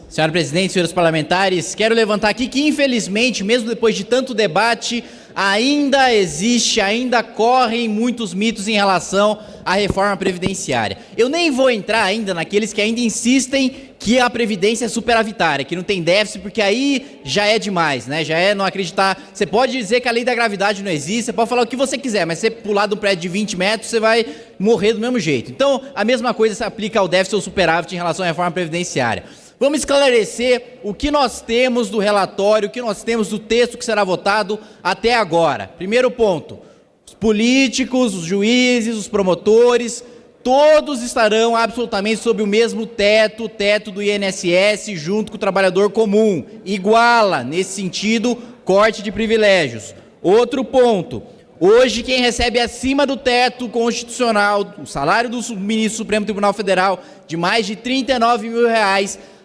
Senhora presidente, senhores parlamentares, quero levantar aqui que, infelizmente, mesmo depois de tanto debate, ainda correm muitos mitos em relação à reforma previdenciária. Eu nem vou entrar ainda naqueles que ainda insistem que a Previdência é superavitária, que não tem déficit, porque aí já é demais, né? Já é não acreditar. Você pode dizer que a lei da gravidade não existe, você pode falar o que você quiser, mas se você pular de um prédio de 20 metros, você vai morrer do mesmo jeito. Então, a mesma coisa se aplica ao déficit ou superávit em relação à reforma previdenciária. Vamos esclarecer o que nós temos do relatório, o que nós temos do texto que será votado até agora. Primeiro ponto, os políticos, os juízes, os promotores, todos estarão absolutamente sob o mesmo teto, o teto do INSS, junto com o trabalhador comum. Iguala, nesse sentido, corte de privilégios. Outro ponto, hoje quem recebe acima do teto constitucional, o salário do ministro do Supremo Tribunal Federal, de mais de R$39 mil,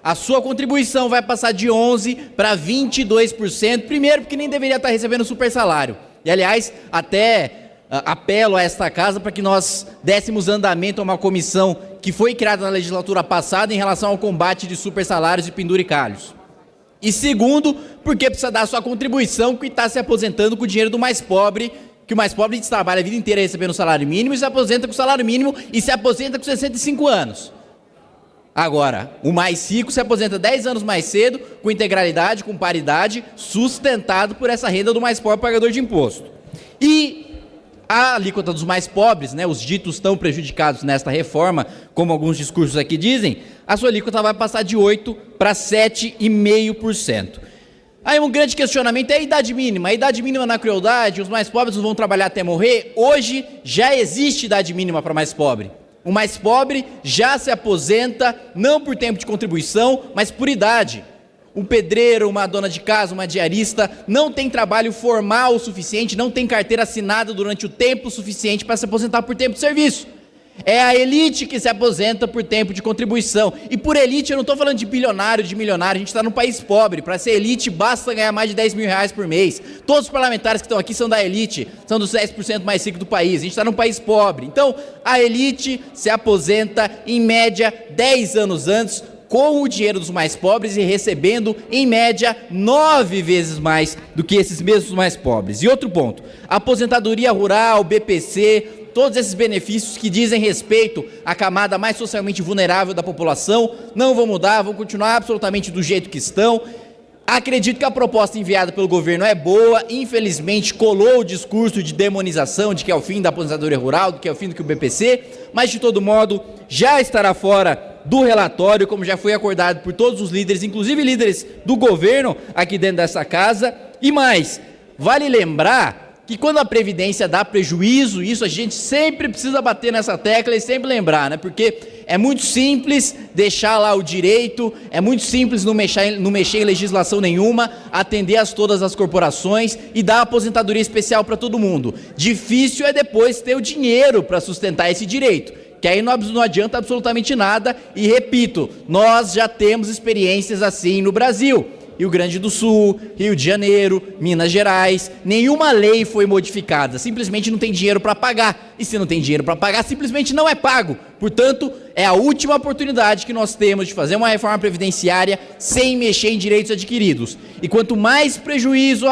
a sua contribuição vai passar de 11% para 22%, primeiro porque nem deveria estar recebendo super salário. E, aliás, até apelo a esta casa para que nós dessemos andamento a uma comissão que foi criada na legislatura passada em relação ao combate de super salários e penduricalhos. E segundo, porque precisa dar a sua contribuição que está se aposentando com o dinheiro do mais pobre, que o mais pobre trabalha a vida inteira recebendo o salário mínimo e se aposenta com o salário mínimo e se aposenta com 65 anos. Agora, o mais rico se aposenta 10 anos mais cedo, com integralidade, com paridade, sustentado por essa renda do mais pobre pagador de imposto. E a alíquota dos mais pobres, né, os ditos tão prejudicados nesta reforma, como alguns discursos aqui dizem, a sua alíquota vai passar de 8% para 7,5%. Aí um grande questionamento é a idade mínima. A idade mínima na crueldade, os mais pobres vão trabalhar até morrer. Hoje já existe idade mínima para mais pobre. O mais pobre já se aposenta, não por tempo de contribuição, mas por idade. Um pedreiro, uma dona de casa, uma diarista, não tem trabalho formal o suficiente, não tem carteira assinada durante o tempo suficiente para se aposentar por tempo de serviço. É a elite que se aposenta por tempo de contribuição. E por elite eu não estou falando de bilionário, de milionário, a gente está num país pobre. Para ser elite basta ganhar mais de R$10 mil por mês. Todos os parlamentares que estão aqui são da elite, são dos 10% mais ricos do país. A gente está num país pobre. Então a elite se aposenta em média 10 anos antes, com o dinheiro dos mais pobres e recebendo, em média, 9 vezes mais do que esses mesmos mais pobres. E outro ponto, aposentadoria rural, BPC, todos esses benefícios que dizem respeito à camada mais socialmente vulnerável da população, não vão mudar, vão continuar absolutamente do jeito que estão. Acredito que a proposta enviada pelo governo é boa, infelizmente colou o discurso de demonização, de que é o fim da aposentadoria rural, de que é o fim do que o BPC, mas de todo modo já estará fora do relatório, como já foi acordado por todos os líderes, inclusive líderes do governo aqui dentro dessa casa. E mais, vale lembrar que quando a Previdência dá prejuízo, isso a gente sempre precisa bater nessa tecla e sempre lembrar, né? Porque é muito simples deixar lá o direito, é muito simples não mexer em legislação nenhuma, atender a todas as corporações e dar aposentadoria especial para todo mundo. Difícil é depois ter o dinheiro para sustentar esse direito, que aí não adianta absolutamente nada. E repito, nós já temos experiências assim no Brasil. Rio Grande do Sul, Rio de Janeiro, Minas Gerais, nenhuma lei foi modificada, simplesmente não tem dinheiro para pagar, e se não tem dinheiro para pagar, simplesmente não é pago. Portanto, é a última oportunidade que nós temos de fazer uma reforma previdenciária sem mexer em direitos adquiridos. E quanto mais prejuízo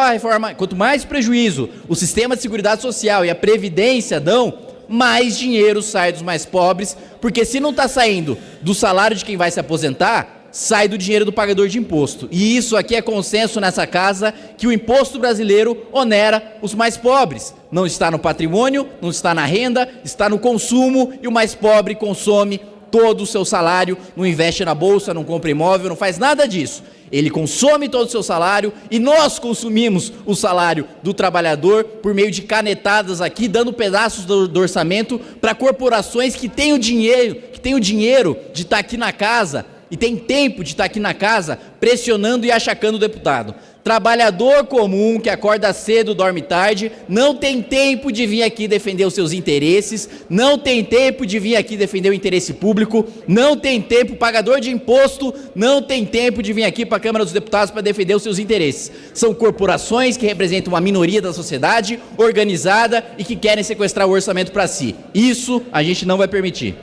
o sistema de seguridade social e a Previdência dão, mais dinheiro sai dos mais pobres, porque se não está saindo do salário de quem vai se aposentar, sai do dinheiro do pagador de imposto. E isso aqui é consenso nessa casa, que o imposto brasileiro onera os mais pobres. Não está no patrimônio, não está na renda, está no consumo, e o mais pobre consome todo o seu salário, não investe na bolsa, não compra imóvel, não faz nada disso. Ele consome todo o seu salário e nós consumimos o salário do trabalhador por meio de canetadas aqui, dando pedaços do orçamento para corporações que têm o dinheiro de estar aqui na casa e tem tempo de estar aqui na casa pressionando e achacando o deputado. Trabalhador comum que acorda cedo, dorme tarde, não tem tempo de vir aqui defender os seus interesses, não tem tempo de vir aqui defender o interesse público, não tem tempo, pagador de imposto, não tem tempo de vir aqui para a Câmara dos Deputados para defender os seus interesses. São corporações que representam uma minoria da sociedade organizada e que querem sequestrar o orçamento para si. Isso a gente não vai permitir.